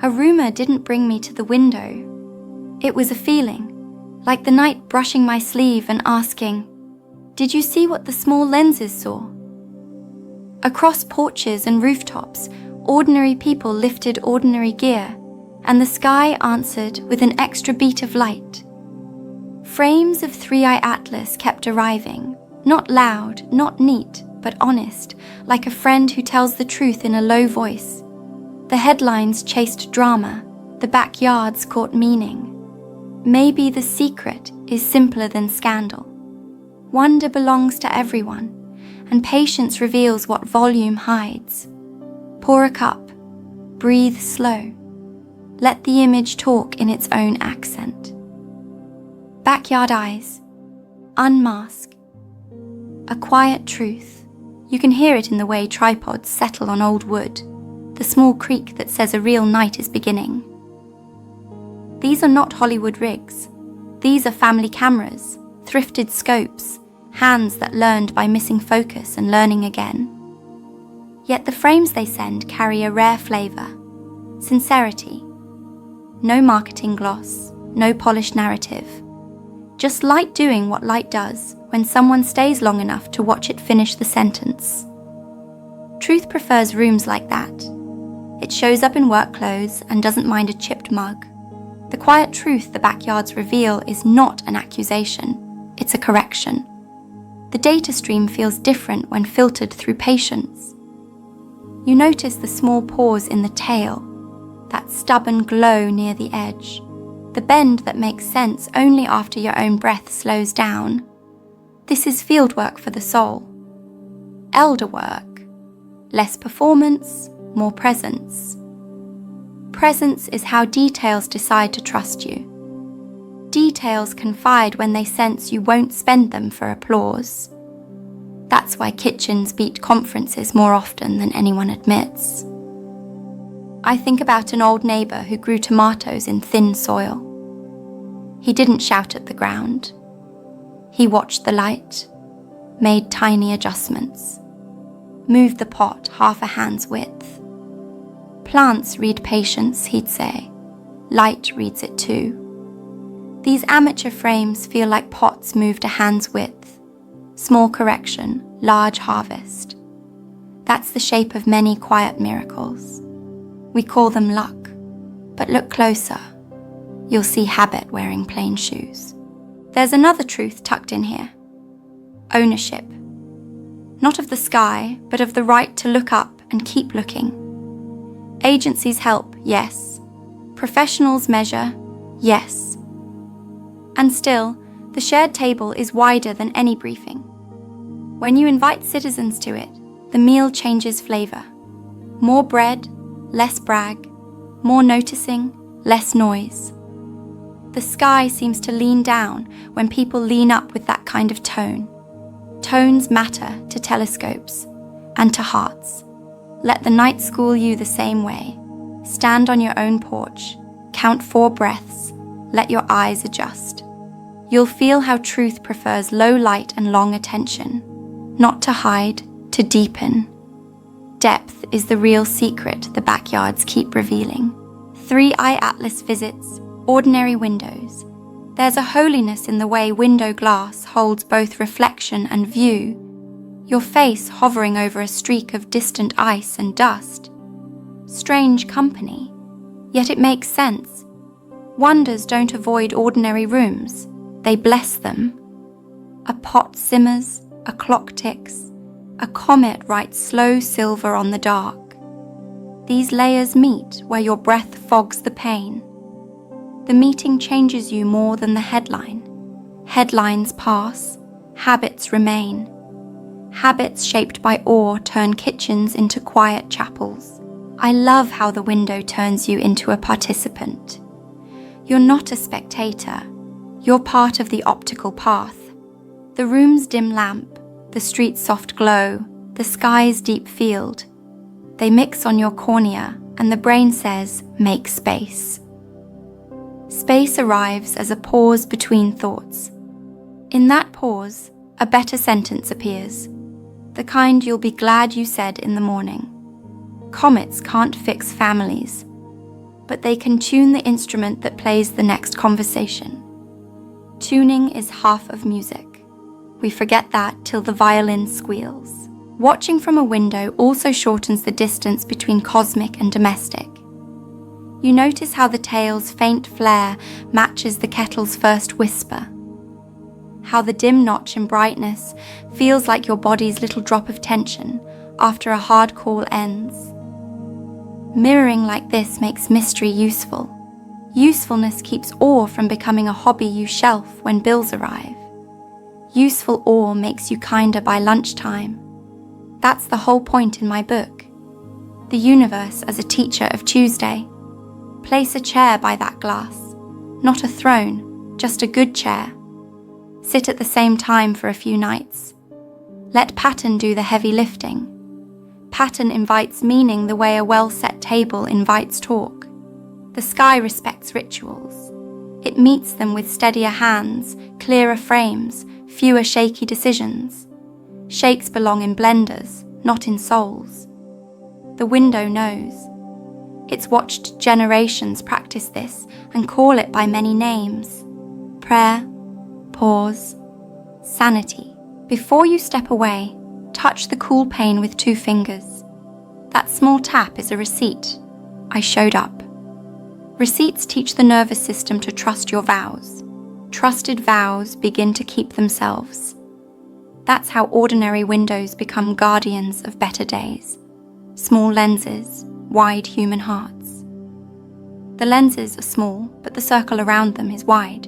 A rumor didn't bring me to the window. It was a feeling, like the night brushing my sleeve and asking, "Did you see what the small lenses saw?" Across porches and rooftops, ordinary people lifted ordinary gear, and the sky answered with an extra beat of light. Frames of 3i Atlas kept arriving, not loud, not neat, but honest, like a friend who tells the truth in a low voice. The headlines chased drama, the backyards caught meaning. Maybe the secret is simpler than scandal. Wonder belongs to everyone, and patience reveals what volume hides. Pour a cup, breathe slow. Let the image talk in its own accent. Backyard eyes, unmask. A quiet truth. You can hear it in the way tripods settle on old wood, the small creak that says a real night is beginning. These are not Hollywood rigs. These are family cameras, thrifted scopes, hands that learned by missing focus and learning again. Yet the frames they send carry a rare flavor, sincerity. No marketing gloss, no polished narrative. Just light doing what light does when someone stays long enough to watch it finish the sentence. Truth prefers rooms like that. It shows up in work clothes and doesn't mind a chipped mug. The quiet truth the backyards reveal is not an accusation, it's a correction. The data stream feels different when filtered through patience. You notice the small pause in the tail, that stubborn glow near the edge, the bend that makes sense only after your own breath slows down. This is fieldwork for the soul. Elder work. Less performance, more presence. Presence is how details decide to trust you. Details confide when they sense you won't spend them for applause. That's why kitchens beat conferences more often than anyone admits. I think about an old neighbour who grew tomatoes in thin soil. He didn't shout at the ground. He watched the light, made tiny adjustments, moved the pot half a hand's width. Plants read patience, he'd say. Light reads it too. These amateur frames feel like pots moved a hand's width. Small correction, large harvest. That's the shape of many quiet miracles. We call them luck, but look closer. You'll see habit wearing plain shoes. There's another truth tucked in here. Ownership. Not of the sky, but of the right to look up and keep looking. Agencies help, yes. Professionals measure, yes. And still, the shared table is wider than any briefing. When you invite citizens to it, the meal changes flavour. More bread, less brag. More noticing, less noise. The sky seems to lean down when people lean up with that kind of tone. Tones matter to telescopes and to hearts. Let the night school you the same way. Stand on your own porch, count 4 breaths, let your eyes adjust. You'll feel how truth prefers low light and long attention, not to hide, to deepen. Depth is the real secret the backyards keep revealing. 3i Atlas visits, ordinary windows. There's a holiness in the way window glass holds both reflection and view, your face hovering over a streak of distant ice and dust. Strange company, yet it makes sense. Wonders don't avoid ordinary rooms, they bless them. A pot simmers, a clock ticks, a comet writes slow silver on the dark. These layers meet where your breath fogs the pain. The meeting changes you more than the headline. Headlines pass, habits remain. Habits shaped by awe turn kitchens into quiet chapels. I love how the window turns you into a participant. You're not a spectator. You're part of the optical path. The room's dim lamp, the street's soft glow, the sky's deep field. They mix on your cornea, and the brain says, make space. Space arrives as a pause between thoughts. In that pause, a better sentence appears, the kind you'll be glad you said in the morning. Comets can't fix families, but they can tune the instrument that plays the next conversation. Tuning is half of music. We forget that till the violin squeals. Watching from a window also shortens the distance between cosmic and domestic. You notice how the tale's faint flare matches the kettle's first whisper. How the dim notch in brightness feels like your body's little drop of tension after a hard call ends. Mirroring like this makes mystery useful. Usefulness keeps awe from becoming a hobby you shelf when bills arrive. Useful awe makes you kinder by lunchtime. That's the whole point in my book. The universe as a teacher of Tuesday. Place a chair by that glass. Not a throne, just a good chair. Sit at the same time for a few nights. Let pattern do the heavy lifting. Pattern invites meaning the way a well-set table invites talk. The sky respects rituals. It meets them with steadier hands, clearer frames, fewer shaky decisions. Shakes belong in blenders, not in souls. The window knows. It's watched generations practice this and call it by many names. Prayer, pause, sanity. Before you step away, touch the cool pane with 2 fingers. That small tap is a receipt. I showed up. Receipts teach the nervous system to trust your vows. Trusted vows begin to keep themselves. That's how ordinary windows become guardians of better days. Small lenses, wide human hearts. The lenses are small, but the circle around them is wide.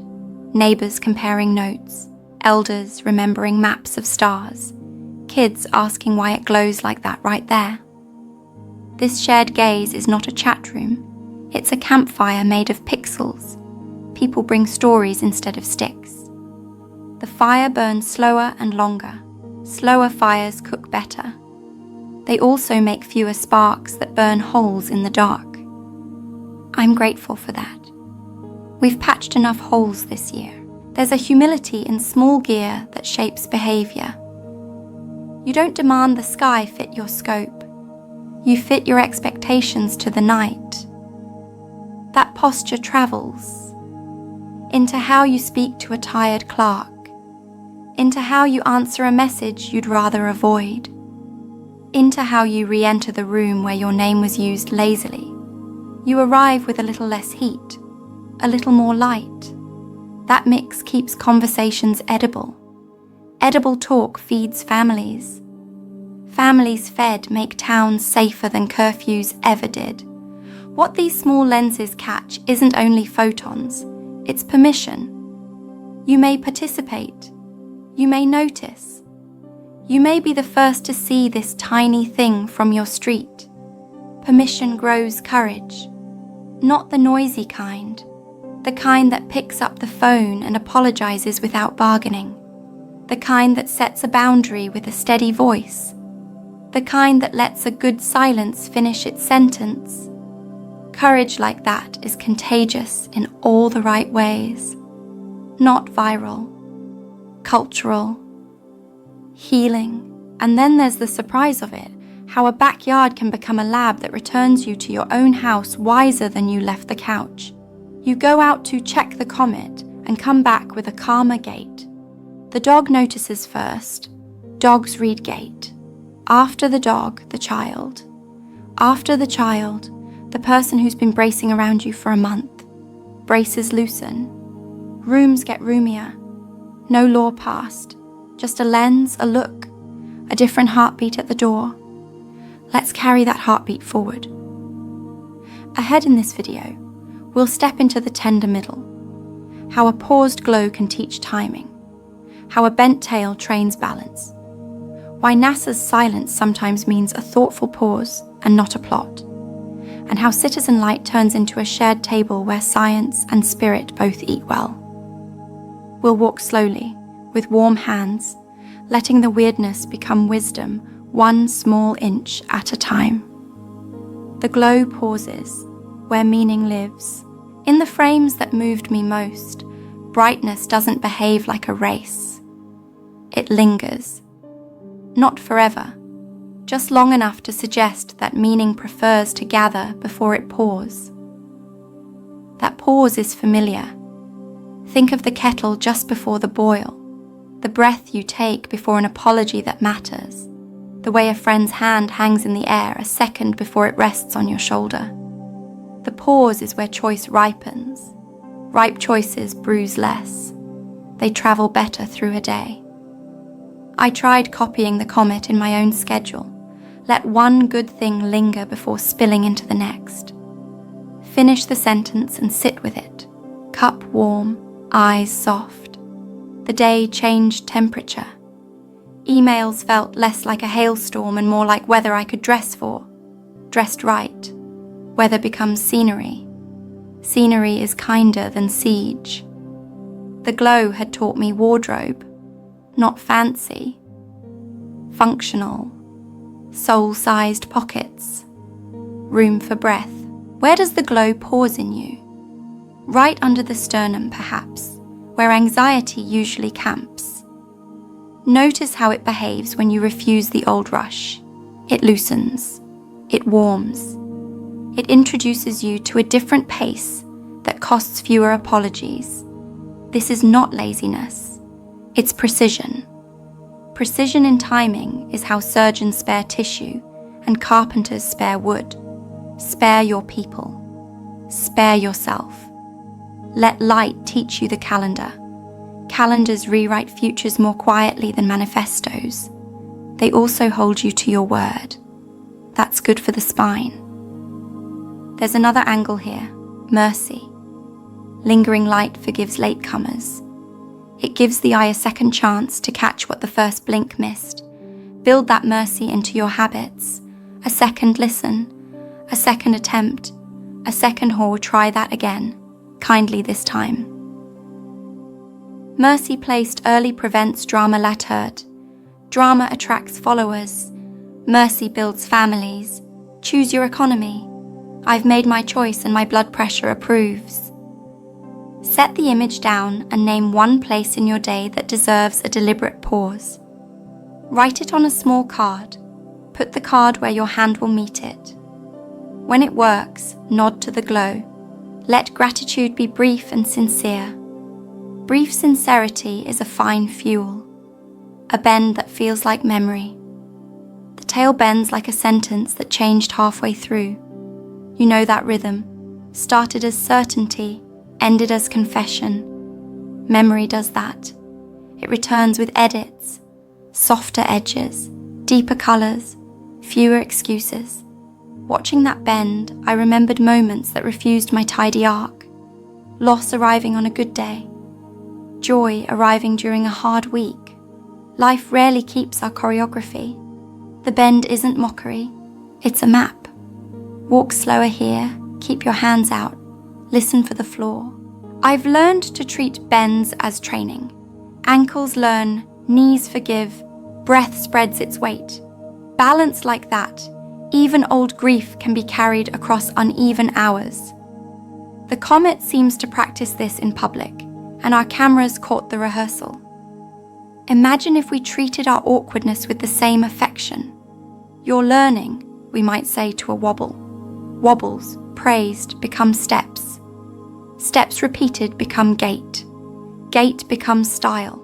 Neighbours comparing notes, elders remembering maps of stars, kids asking why it glows like that right there. This shared gaze is not a chat room, it's a campfire made of pixels. People bring stories instead of sticks. The fire burns slower and longer. Slower fires cook better. They also make fewer sparks that burn holes in the dark. I'm grateful for that. We've patched enough holes this year. There's a humility in small gear that shapes behaviour. You don't demand the sky fit your scope. You fit your expectations to the night. That posture travels into how you speak to a tired clerk, into how you answer a message you'd rather avoid, into how you re-enter the room where your name was used lazily. You arrive with a little less heat, a little more light. That mix keeps conversations edible. Edible talk feeds families. Families fed make towns safer than curfews ever did. What these small lenses catch isn't only photons, it's permission. You may participate. You may notice. You may be the first to see this tiny thing from your street. Permission grows courage. Not the noisy kind. The kind that picks up the phone and apologizes without bargaining. The kind that sets a boundary with a steady voice. The kind that lets a good silence finish its sentence. Courage like that is contagious in all the right ways. Not viral. Cultural. Healing. And then there's the surprise of it, how a backyard can become a lab that returns you to your own house wiser than you left the couch. You go out to check the comet and come back with a calmer gait. The dog notices first. Dogs read gait. After the dog, the child. After the child, the person who's been bracing around you for a month. Braces loosen. Rooms get roomier. No law passed. Just a lens, a look, a different heartbeat at the door. Let's carry that heartbeat forward. Ahead in this video, we'll step into the tender middle. How a paused glow can teach timing. How a bent tail trains balance. Why NASA's silence sometimes means a thoughtful pause and not a plot. And how citizen light turns into a shared table where science and spirit both eat well. We'll walk slowly, with warm hands, letting the weirdness become wisdom 1 small inch at a time. The glow pauses, where meaning lives. In the frames that moved me most, brightness doesn't behave like a race. It lingers. Not forever, just long enough to suggest that meaning prefers to gather before it pours. That pause is familiar. Think of the kettle just before the boil, the breath you take before an apology that matters, the way a friend's hand hangs in the air a second before it rests on your shoulder. The pause is where choice ripens. Ripe choices bruise less. They travel better through a day. I tried copying the comet in my own schedule. Let one good thing linger before spilling into the next. Finish the sentence and sit with it. Cup warm, eyes soft. The day changed temperature. Emails felt less like a hailstorm and more like weather I could dress for. Dressed right. Weather becomes scenery. Scenery is kinder than siege. The glow had taught me wardrobe, not fancy. Functional. Soul-sized pockets. Room for breath. Where does the glow pause in you? Right under the sternum, perhaps, where anxiety usually camps. Notice how it behaves when you refuse the old rush. It loosens. It warms. It introduces you to a different pace that costs fewer apologies. This is not laziness. It's precision. Precision in timing is how surgeons spare tissue and carpenters spare wood. Spare your people. Spare yourself. Let light teach you the calendar. Calendars rewrite futures more quietly than manifestos. They also hold you to your word. That's good for the spine. There's another angle here, mercy. Lingering light forgives latecomers. It gives the eye a second chance to catch what the first blink missed. Build that mercy into your habits. A second listen, a second attempt, a second haul, try that again, kindly this time. Mercy placed early prevents drama laterred. Drama attracts followers. Mercy builds families. Choose your economy. I've made my choice and my blood pressure approves. Set the image down and name one place in your day that deserves a deliberate pause. Write it on a small card. Put the card where your hand will meet it. When it works, nod to the glow. Let gratitude be brief and sincere. Brief sincerity is a fine fuel, a bend that feels like memory. The tail bends like a sentence that changed halfway through. You know that rhythm, started as certainty, ended as confession. Memory does that. It returns with edits, softer edges, deeper colours, fewer excuses. Watching that bend, I remembered moments that refused my tidy arc. Loss arriving on a good day. Joy arriving during a hard week. Life rarely keeps our choreography. The bend isn't mockery, it's a map. Walk slower here, keep your hands out, listen for the floor. I've learned to treat bends as training. Ankles learn, knees forgive, breath spreads its weight. Balanced like that, even old grief can be carried across uneven hours. The comet seems to practice this in public, and our cameras caught the rehearsal. Imagine if we treated our awkwardness with the same affection. You're learning, we might say to a wobble. Wobbles, praised, become steps. Steps repeated become gait. Gait becomes style.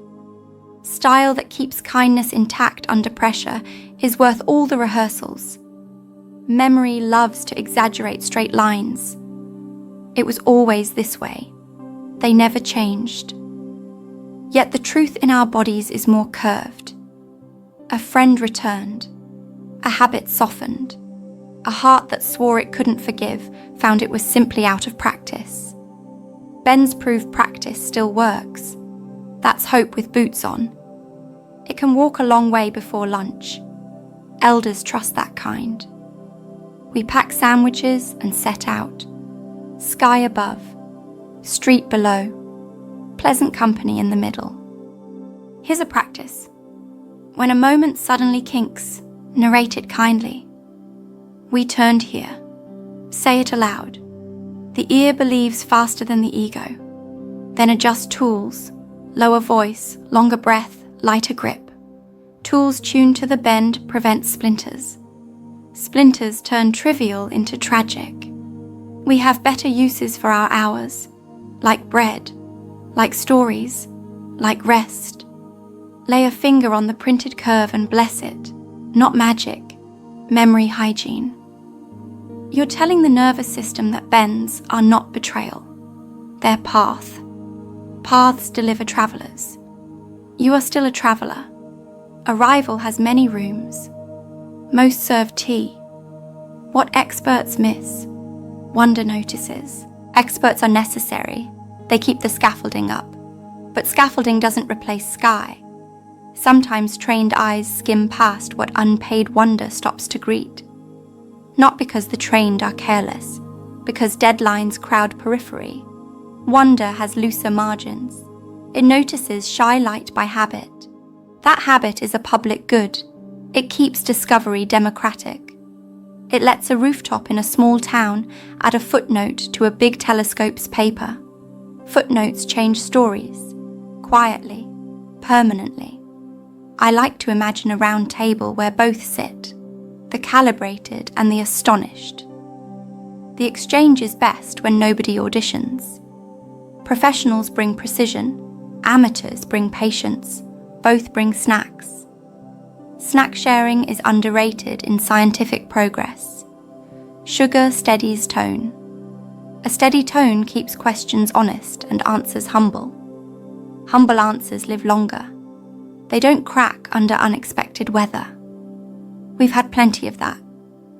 Style that keeps kindness intact under pressure is worth all the rehearsals. Memory loves to exaggerate straight lines. It was always this way. They never changed. Yet the truth in our bodies is more curved. A friend returned. A habit softened. A heart that swore it couldn't forgive found it was simply out of practice. Bends prove practice still works. That's hope with boots on. It can walk a long way before lunch. Elders trust that kind. We pack sandwiches and set out. Sky above, street below, pleasant company in the middle. Here's a practice. When a moment suddenly kinks, narrate it kindly. We turned here. Say it aloud. The ear believes faster than the ego. Then adjust tools, lower voice, longer breath, lighter grip. Tools tuned to the bend prevent splinters. Splinters turn trivial into tragic. We have better uses for our hours, like bread, like stories, like rest. Lay a finger on the printed curve and bless it, not magic, memory hygiene. You're telling the nervous system that bends are not betrayal. They're path. Paths deliver travellers. You are still a traveller. Arrival has many rooms. Most serve tea. What experts miss, wonder notices. Experts are necessary. They keep the scaffolding up. But scaffolding doesn't replace sky. Sometimes trained eyes skim past what unpaid wonder stops to greet. Not because the trained are careless, because deadlines crowd periphery. Wonder has looser margins. It notices shy light by habit. That habit is a public good. It keeps discovery democratic. It lets a rooftop in a small town add a footnote to a big telescope's paper. Footnotes change stories, quietly, permanently. I like to imagine a round table where both sit, the calibrated and the astonished. The exchange is best when nobody auditions. Professionals bring precision, amateurs bring patience, both bring snacks. Snack sharing is underrated in scientific progress. Sugar steadies tone. A steady tone keeps questions honest and answers humble. Humble answers live longer. They don't crack under unexpected weather. We've had plenty of that.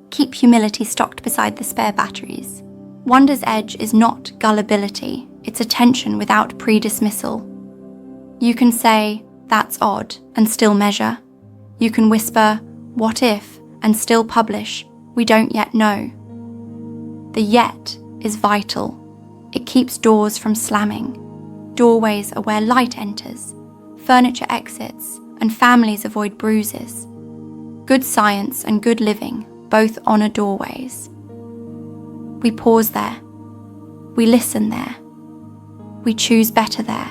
Keep humility stocked beside the spare batteries. Wonder's edge is not gullibility, it's attention without pre-dismissal. You can say, "That's odd," and still measure. You can whisper, "What if," and still publish, "We don't yet know." The yet is vital. It keeps doors from slamming. Doorways are where light enters, furniture exits, and families avoid bruises. Good science and good living both honour doorways. We pause there. We listen there. We choose better there.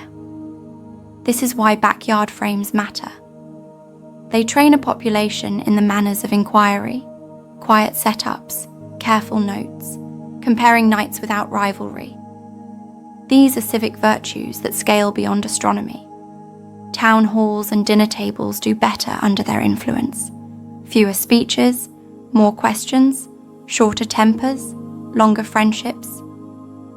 This is why backyard frames matter. They train a population in the manners of inquiry, quiet setups, careful notes, comparing nights without rivalry. These are civic virtues that scale beyond astronomy. Town halls and dinner tables do better under their influence. Fewer speeches, more questions, shorter tempers, longer friendships.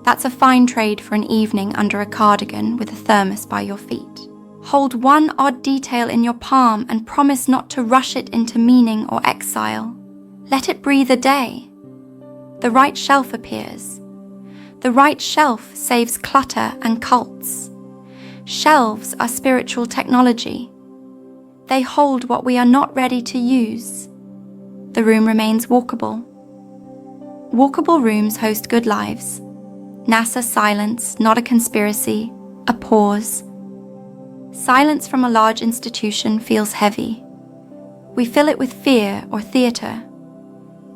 That's a fine trade for an evening under a cardigan with a thermos by your feet. Hold one odd detail in your palm and promise not to rush it into meaning or exile. Let it breathe a day. The right shelf appears. The right shelf saves clutter and cults. Shelves are spiritual technology. They hold what we are not ready to use. The room remains walkable. Walkable rooms host good lives. NASA silence, not a conspiracy, a pause. Silence from a large institution feels heavy. We fill it with fear or theatre,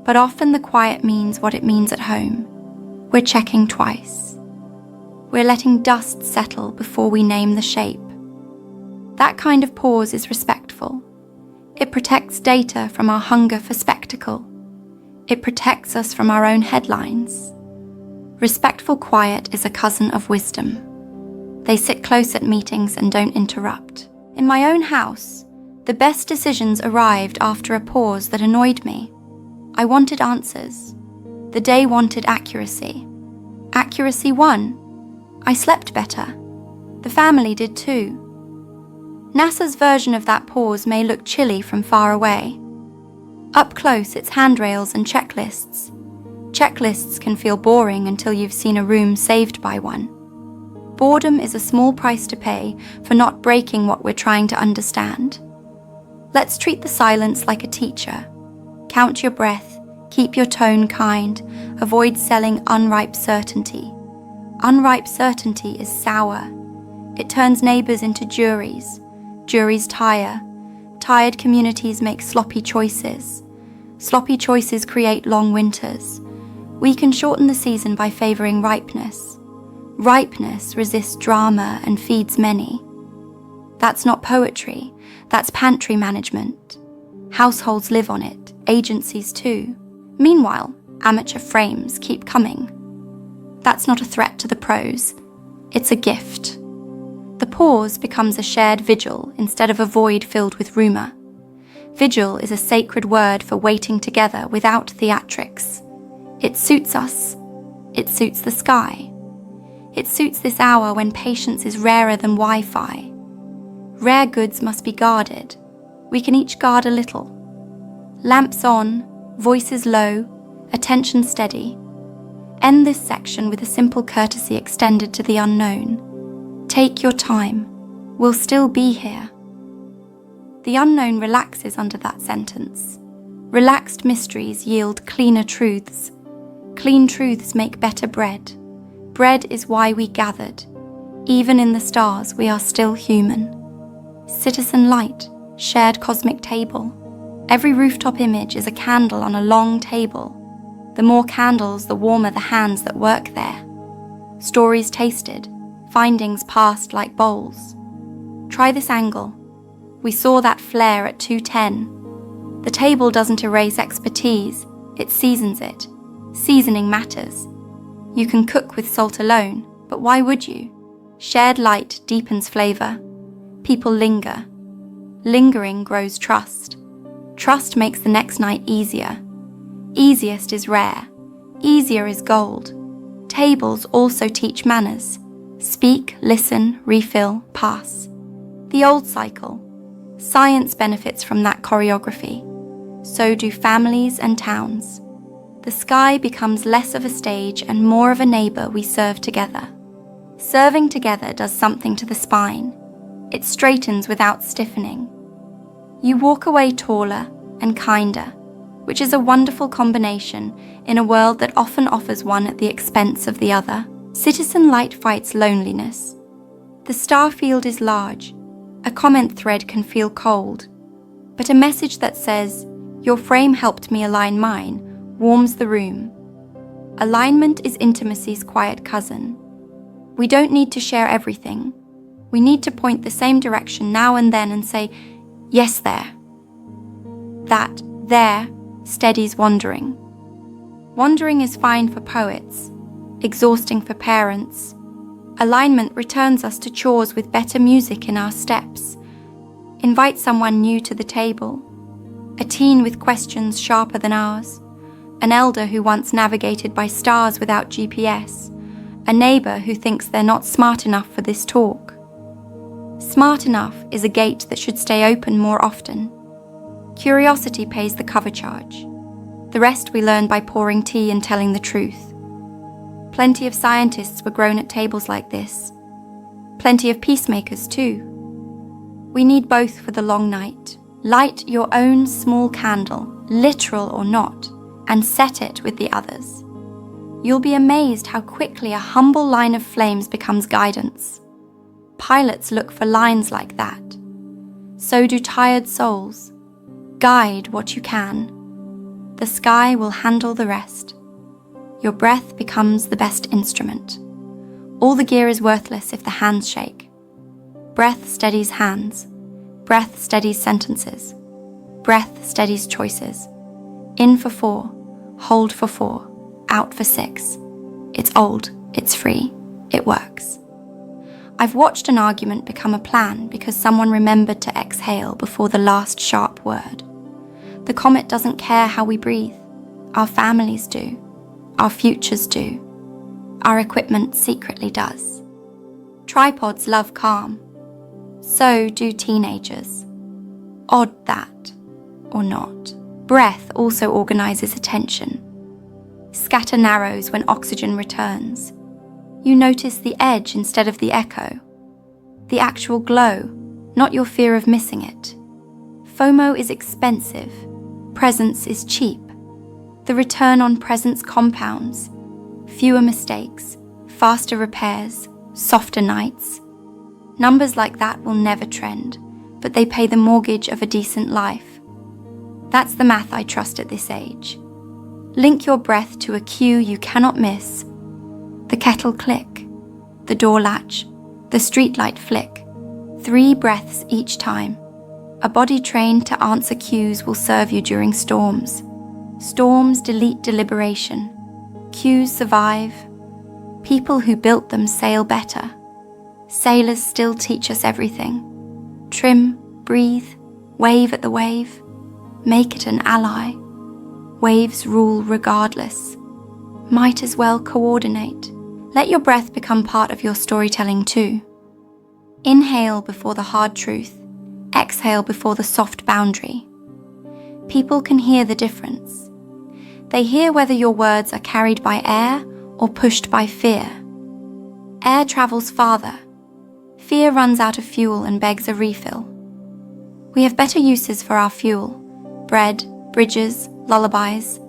but often the quiet means what it means at home. We're checking twice. We're letting dust settle before we name the shape. That kind of pause is respectful. It protects data from our hunger for spectacle. It protects us from our own headlines. Respectful quiet is a cousin of wisdom. They sit close at meetings and don't interrupt. In my own house, the best decisions arrived after a pause that annoyed me. I wanted answers. The day wanted accuracy. Accuracy won. I slept better. The family did too. NASA's version of that pause may look chilly from far away. Up close, it's handrails and checklists. Checklists can feel boring until you've seen a room saved by one. Boredom is a small price to pay for not breaking what we're trying to understand. Let's treat the silence like a teacher. Count your breath, keep your tone kind, avoid selling unripe certainty. Unripe certainty is sour. It turns neighbours into juries. Juries tire. Tired communities make sloppy choices. Sloppy choices create long winters. We can shorten the season by favouring ripeness. Ripeness resists drama and feeds many. That's not poetry, that's pantry management. Households live on it, agencies too. Meanwhile, amateur frames keep coming. That's not a threat to the pros. It's a gift. The pause becomes a shared vigil instead of a void filled with rumour. Vigil is a sacred word for waiting together without theatrics. It suits us. It suits the sky. It suits this hour when patience is rarer than Wi-Fi. Rare goods must be guarded. We can each guard a little. Lamps on, voices low, attention steady. End this section with a simple courtesy extended to the unknown. Take your time. We'll still be here. The unknown relaxes under that sentence. Relaxed mysteries yield cleaner truths. Clean truths make better bread. Bread is why we gathered. Even in the stars, we are still human. Citizen light, shared cosmic table. Every rooftop image is a candle on a long table. The more candles, the warmer the hands that work there. Stories tasted, findings passed like bowls. Try this angle. We saw that flare at 2:10. The table doesn't erase expertise, it seasons it. Seasoning matters. You can cook with salt alone, but why would you? Shared light deepens flavour. People linger. Lingering grows trust. Trust makes the next night easier. Easiest is rare. Easier is gold. Tables also teach manners. Speak, listen, refill, pass. The old cycle. Science benefits from that choreography. So do families and towns. The sky becomes less of a stage and more of a neighbour we serve together. Serving together does something to the spine. It straightens without stiffening. You walk away taller and kinder, which is a wonderful combination in a world that often offers one at the expense of the other. Citizen light fights loneliness. The star field is large. A comment thread can feel cold, but a message that says, "Your frame helped me align mine," warms the room. Alignment is intimacy's quiet cousin. We don't need to share everything. We need to point the same direction now and then and say, "Yes, there." That "there" steadies wandering. Wandering is fine for poets, exhausting for parents. Alignment returns us to chores with better music in our steps. Invite someone new to the table. A teen with questions sharper than ours. An elder who once navigated by stars without GPS. A neighbour who thinks they're not smart enough for this talk. Smart enough is a gate that should stay open more often. Curiosity pays the cover charge. The rest we learn by pouring tea and telling the truth. Plenty of scientists were grown at tables like this. Plenty of peacemakers too. We need both for the long night. Light your own small candle, literal or not, and set it with the others. You'll be amazed how quickly a humble line of flames becomes guidance. Pilots look for lines like that. So do tired souls. Guide what you can. The sky will handle the rest. Your breath becomes the best instrument. All the gear is worthless if the hands shake. Breath steadies hands. Breath steadies sentences. Breath steadies choices. In for 4, hold for 4, out for 6. It's old, it's free, it works. I've watched an argument become a plan because someone remembered to exhale before the last sharp word. The comet doesn't care how we breathe. Our families do. Our futures do. Our equipment secretly does. Tripods love calm. So do teenagers. Odd that, or not. Breath also organizes attention. Scatter narrows when oxygen returns. You notice the edge instead of the echo. The actual glow, not your fear of missing it. FOMO is expensive. Presence is cheap. The return on presence compounds. Fewer mistakes, faster repairs, softer nights. Numbers like that will never trend, but they pay the mortgage of a decent life. That's the math I trust at this age. Link your breath to a cue you cannot miss. The kettle click, the door latch, the streetlight flick. 3 breaths each time. A body trained to answer cues will serve you during storms. Storms delete deliberation. Cues survive. People who built them sail better. Sailors still teach us everything. Trim, breathe, wave at the wave. Make it an ally. Waves rule regardless. Might as well coordinate. Let your breath become part of your storytelling too. Inhale before the hard truth. Exhale before the soft boundary. People can hear the difference. They hear whether your words are carried by air or pushed by fear. Air travels farther. Fear runs out of fuel and begs a refill. We have better uses for our fuel. Bread, bridges, lullabies.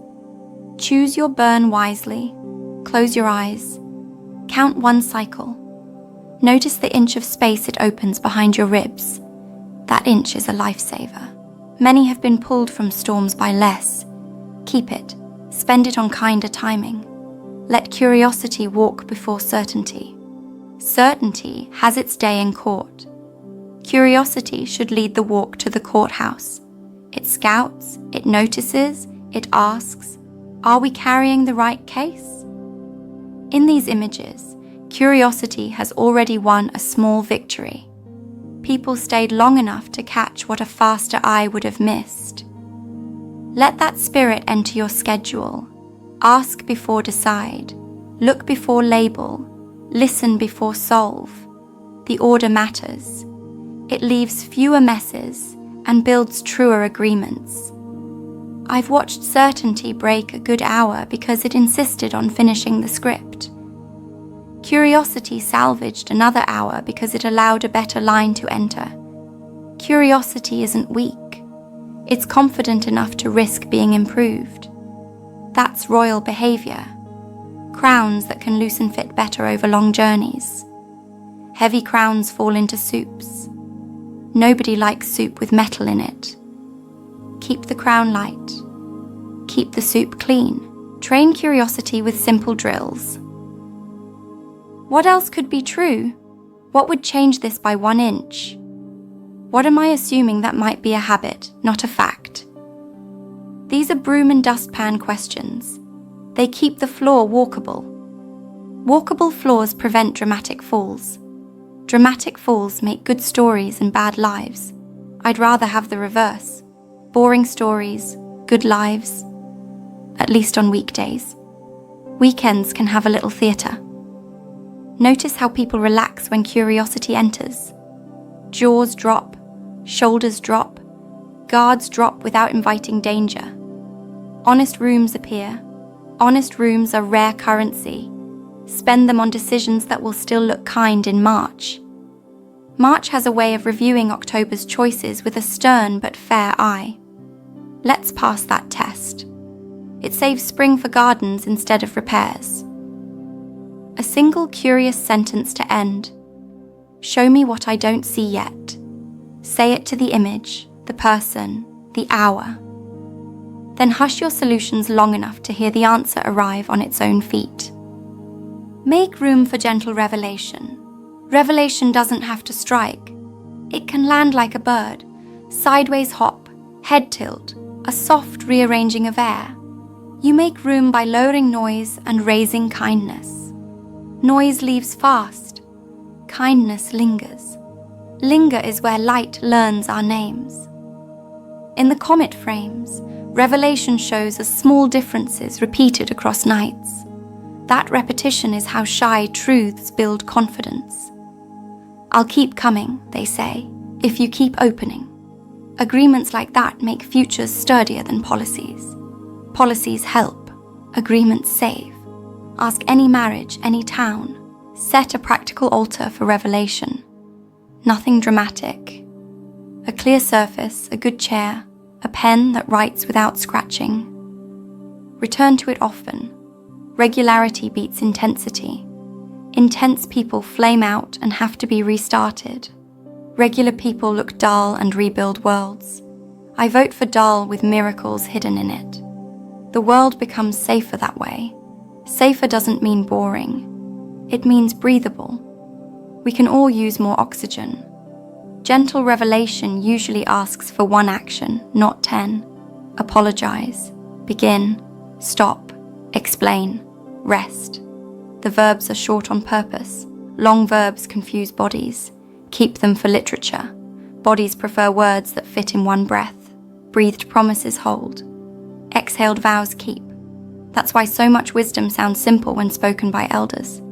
Choose your burn wisely. Close your eyes. Count one cycle. Notice the inch of space it opens behind your ribs. That inch is a lifesaver. Many have been pulled from storms by less. Keep it. Spend it on kinder timing. Let curiosity walk before certainty. Certainty has its day in court. Curiosity should lead the walk to the courthouse. It scouts, it notices, it asks, are we carrying the right case? In these images, curiosity has already won a small victory. People stayed long enough to catch what a faster eye would have missed. Let that spirit enter your schedule. Ask before decide. Look before label. Listen before solve. The order matters. It leaves fewer messes and builds truer agreements. I've watched certainty break a good hour because it insisted on finishing the script. Curiosity salvaged another hour because it allowed a better line to enter. Curiosity isn't weak. It's confident enough to risk being improved. That's royal behavior. Crowns that can loose and fit better over long journeys. Heavy crowns fall into soups. Nobody likes soup with metal in it. Keep the crown light. Keep the soup clean. Train curiosity with simple drills. What else could be true? What would change this by 1 inch? What am I assuming that might be a habit, not a fact? These are broom and dustpan questions. They keep the floor walkable. Walkable floors prevent dramatic falls. Dramatic falls make good stories and bad lives. I'd rather have the reverse. Boring stories, good lives. At least on weekdays. Weekends can have a little theatre. Notice how people relax when curiosity enters. Jaws drop, shoulders drop, guards drop without inviting danger. Honest rooms appear. Honest rooms are rare currency. Spend them on decisions that will still look kind in March. March has a way of reviewing October's choices with a stern but fair eye. Let's pass that test. It saves spring for gardens instead of repairs. A single curious sentence to end. Show me what I don't see yet. Say it to the image, the person, the hour. Then hush your solutions long enough to hear the answer arrive on its own feet. Make room for gentle revelation. Revelation doesn't have to strike. It can land like a bird, sideways hop, head tilt, a soft rearranging of air. You make room by lowering noise and raising kindness. Noise leaves fast. Kindness lingers. Linger is where light learns our names. In the comet frames, revelation shows us small differences repeated across nights. That repetition is how shy truths build confidence. I'll keep coming, they say, if you keep opening. Agreements like that make futures sturdier than policies. Policies help. Agreements save. Ask any marriage, any town. Set a practical altar for revelation. Nothing dramatic. A clear surface, a good chair, a pen that writes without scratching. Return to it often. Regularity beats intensity. Intense people flame out and have to be restarted. Regular people look dull and rebuild worlds. I vote for dull with miracles hidden in it. The world becomes safer that way. Safer doesn't mean boring. It means breathable. We can all use more oxygen. Gentle revelation usually asks for 1 action, not 10. Apologize. Begin. Stop. Explain. Rest. The verbs are short on purpose. Long verbs confuse bodies. Keep them for literature. Bodies prefer words that fit in one breath. Breathed promises hold. Exhaled vows keep. That's why so much wisdom sounds simple when spoken by elders.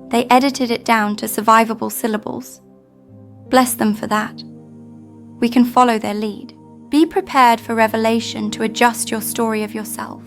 They edited it down to survivable syllables. Bless them for that. We can follow their lead. Be prepared for revelation to adjust your story of yourself.